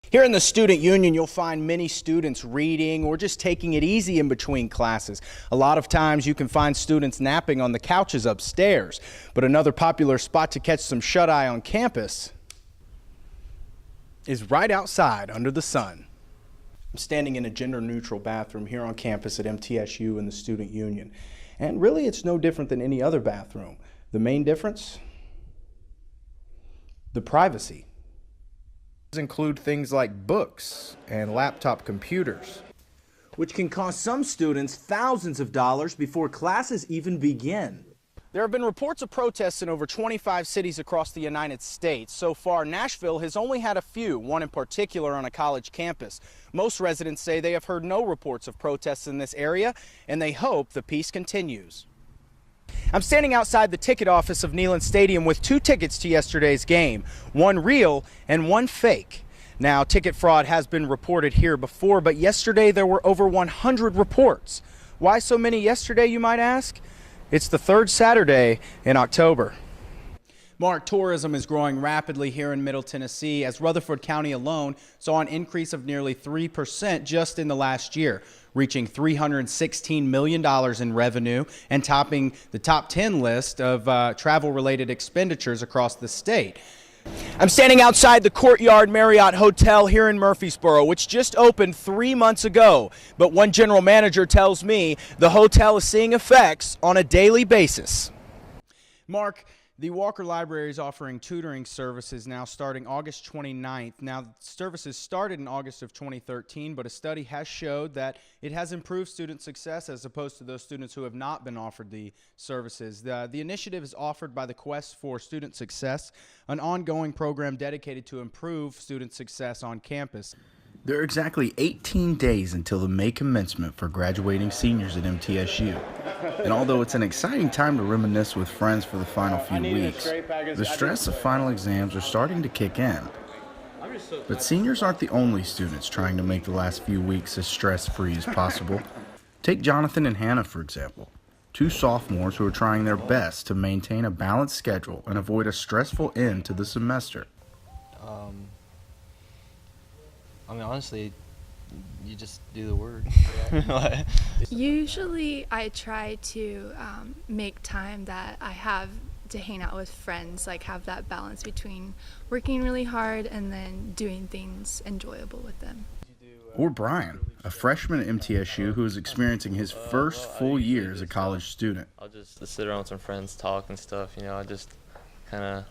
Here in the Student Union, you'll find many students reading or just taking it easy in between classes. A lot of times you can find students napping on the couches upstairs. But another popular spot to catch some shut-eye on campus is right outside under the sun. I'm standing in a gender-neutral bathroom here on campus at MTSU in the Student Union. And really it's no different than any other bathroom. The main difference? The privacy. Include things like books and laptop computers, which can cost some students thousands of dollars before classes even begin. There have been reports of protests in over 25 cities across the United States. So far, Nashville has only had a few, one in particular on a college campus. Most residents say they have heard no reports of protests in this area, and they hope the peace continues. I'm standing outside the ticket office of Neyland Stadium with two tickets to yesterday's game, one real and one fake. Now, ticket fraud has been reported here before, but yesterday there were over 100 reports. Why so many yesterday, you might ask? It's the third Saturday in October. Mark, tourism is growing rapidly here in Middle Tennessee, as Rutherford County alone saw an increase of nearly 3% just in the last year, reaching $316 million in revenue and topping the top 10 list of travel-related expenditures across the state. I'm standing outside the Courtyard Marriott Hotel here in Murfreesboro, which just opened 3 months ago. But one general manager tells me the hotel is seeing effects on a daily basis. Mark, the Walker Library is offering tutoring services now starting August 29th. Now, services started in August of 2013, but a study has showed that it has improved student success as opposed to those students who have not been offered the services. The initiative is offered by the Quest for Student Success, an ongoing program dedicated to improve student success on campus. There are exactly 18 days until the May commencement for graduating seniors at MTSU. And although it's an exciting time to reminisce with friends for the final few weeks, the stress of final exams are starting to kick in. But seniors aren't the only students trying to make the last few weeks as stress-free as possible. Take Jonathan and Hannah, for example, two sophomores who are trying their best to maintain a balanced schedule and avoid a stressful end to the semester. Honestly, you just do the word. Usually I try to make time that I have to hang out with friends, like have that balance between working really hard and then doing things enjoyable with them. Or Brian, a freshman at MTSU who is experiencing his first full year as a college student. I'll just sit around with some friends, talk and stuff, I just kind of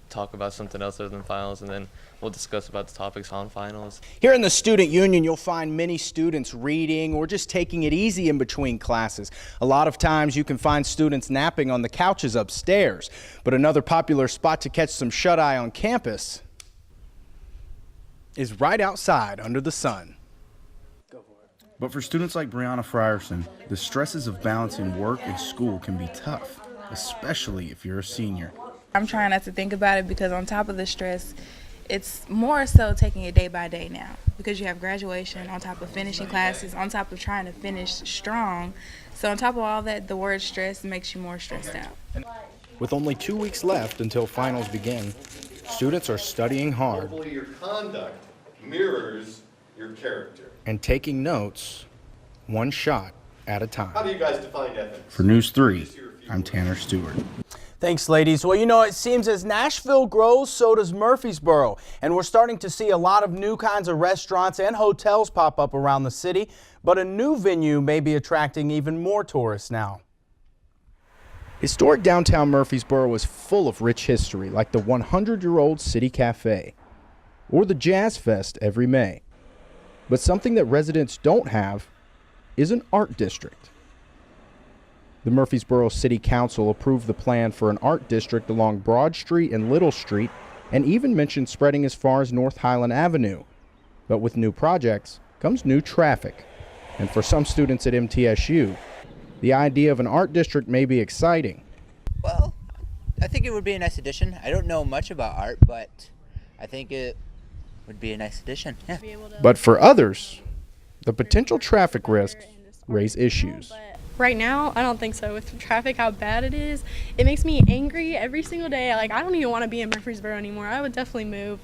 talk about something else other than finals, and then we'll discuss about the topics on finals. Here in the Student Union, you'll find many students reading or just taking it easy in between classes. A lot of times you can find students napping on the couches upstairs. But another popular spot to catch some shut-eye on campus is right outside under the sun. But for students like Brianna Frierson, the stresses of balancing work and school can be tough, especially if you're a senior. I'm trying not to think about it because on top of the stress, it's more so taking it day by day now because you have graduation on top of finishing classes, on top of trying to finish strong. So on top of all that, the word stress makes you more stressed out. With only 2 weeks left until finals begin, students are studying hard. Hopefully your conduct mirrors your character. And taking notes, one shot at a time. How do you guys define ethics? For News 3, I'm Tanner Stewart. Thanks, ladies. Well, it seems as Nashville grows, so does Murfreesboro. And we're starting to see a lot of new kinds of restaurants and hotels pop up around the city. But a new venue may be attracting even more tourists now. Historic downtown Murfreesboro is full of rich history, like the 100-year-old City Cafe or the Jazz Fest every May. But something that residents don't have is an art district. The Murfreesboro City Council approved the plan for an art district along Broad Street and Little Street and even mentioned spreading as far as North Highland Avenue. But with new projects comes new traffic. And for some students at MTSU, the idea of an art district may be exciting. Well, I think it would be a nice addition. I don't know much about art, but I think it would be a nice addition. Yeah. But for others, the potential traffic risks raise issues. Right now, I don't think so. With traffic, how bad it is, it makes me angry every single day. I don't even want to be in Murfreesboro anymore. I would definitely move.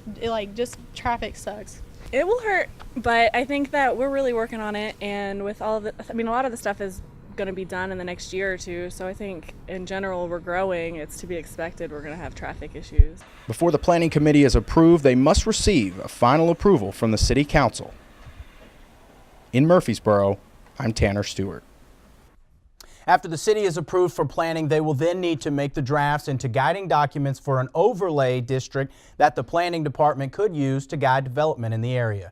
Just traffic sucks. It will hurt, but I think that we're really working on it, and with all of the, I mean, a lot of the stuff is going to be done in the next year or two, so I think in general we're growing. It's to be expected we're going to have traffic issues. Before the planning committee is approved, they must receive a final approval from the city council. In Murfreesboro, I'm Tanner Stewart. After the city is approved for planning, they will then need to make the drafts into guiding documents for an overlay district that the planning department could use to guide development in the area.